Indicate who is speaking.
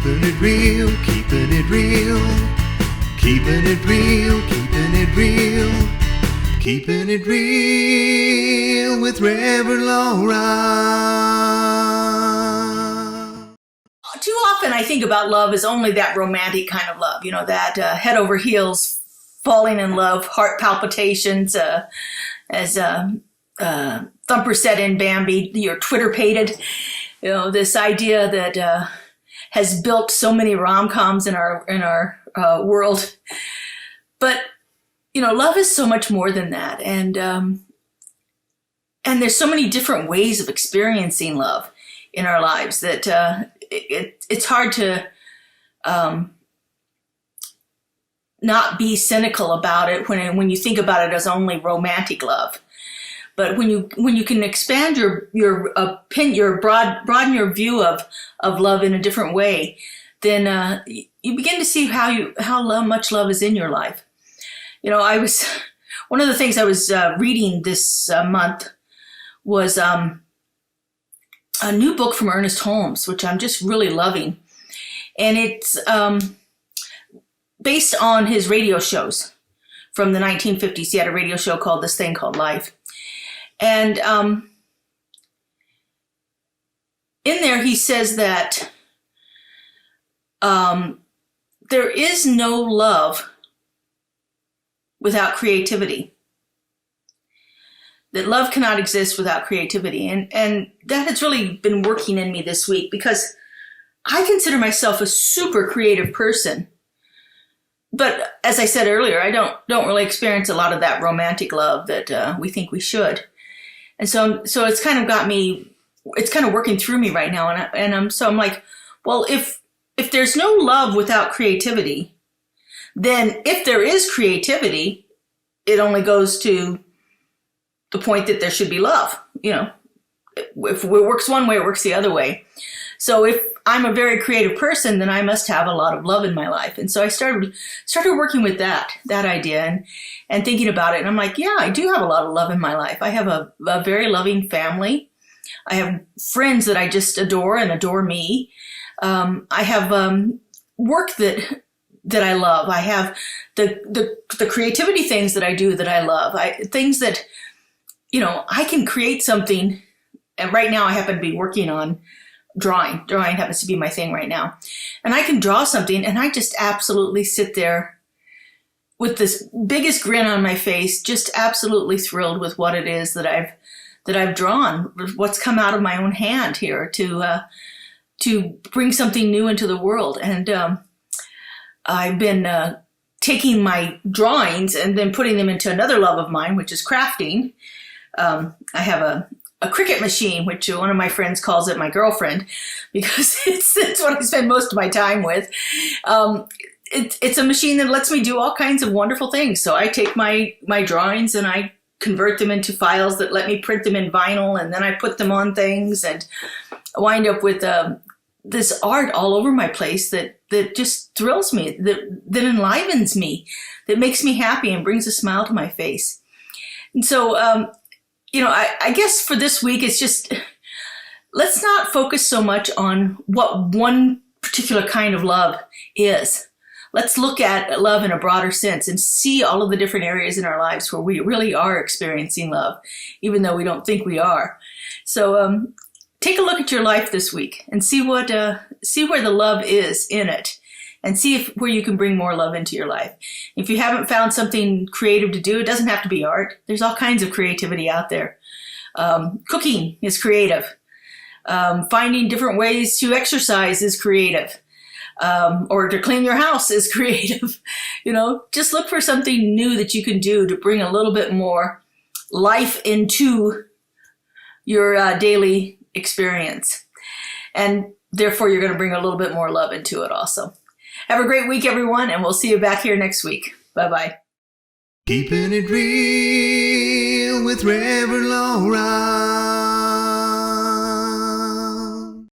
Speaker 1: Keeping it real, keeping it real. Keeping it real, keeping it real. Keeping it real with Reverend Laura.
Speaker 2: Too often I think about love as only that romantic kind of love, that head over heels, falling in love, heart palpitations, as Thumper said in Bambi, you're Twitter-pated. This idea that has built so many rom-coms in our world. But love is so much more than that, and there's so many different ways of experiencing love in our lives that it's hard to not be cynical about it when you think about it as only romantic love. But when you can expand your opinion, broaden your view of love in a different way, then you begin to see how much love is in your life. One of the things I was reading this month was a new book from Ernest Holmes, which I'm just really loving. And it's based on his radio shows from the 1950s. He had a radio show called This Thing Called Life. And in there he says that there is no love without creativity. That love cannot exist without creativity. And that has really been working in me this week, because I consider myself a super creative person. But as I said earlier, I don't really experience a lot of that romantic love that we think we should. And so it's kind of got me, it's kind of working through me right now. And I'm like, well, if there's no love without creativity, then if there is creativity, it only goes to the point that there should be love. If it works one way, it works the other way. So if I'm a very creative person, then I must have a lot of love in my life. And so I started working with that idea and thinking about it. And I'm like, yeah, I do have a lot of love in my life. I have a very loving family. I have friends that I just adore and adore me. I have work that I love. I have the creativity things that I do that I love. Things that, I can create something. And right now I happen to be working on drawing. Drawing happens to be my thing right now. And I can draw something and I just absolutely sit there with this biggest grin on my face, just absolutely thrilled with what it is that I've drawn, what's come out of my own hand here to bring something new into the world. And I've been taking my drawings and then putting them into another love of mine, which is crafting. I have a Cricut machine, which one of my friends calls it my girlfriend, because it's what I spend most of my time with. It's a machine that lets me do all kinds of wonderful things. So I take my drawings and I convert them into files that let me print them in vinyl, and then I put them on things and wind up with this art all over my place that just thrills me, that enlivens me, that makes me happy and brings a smile to my face. And so, I guess for this week, it's just, let's not focus so much on what one particular kind of love is. Let's look at love in a broader sense and see all of the different areas in our lives where we really are experiencing love, even though we don't think we are. So take a look at your life this week and see where the love is in it, and see where you can bring more love into your life. If you haven't found something creative to do, it doesn't have to be art. There's all kinds of creativity out there. Cooking is creative. Finding different ways to exercise is creative. Or to clean your house is creative. Just look for something new that you can do to bring a little bit more life into your daily experience. And therefore, you're going to bring a little bit more love into it also. Have a great week, everyone, and we'll see you back here next week. Bye-bye.
Speaker 1: Keeping it real with Reverend Laura.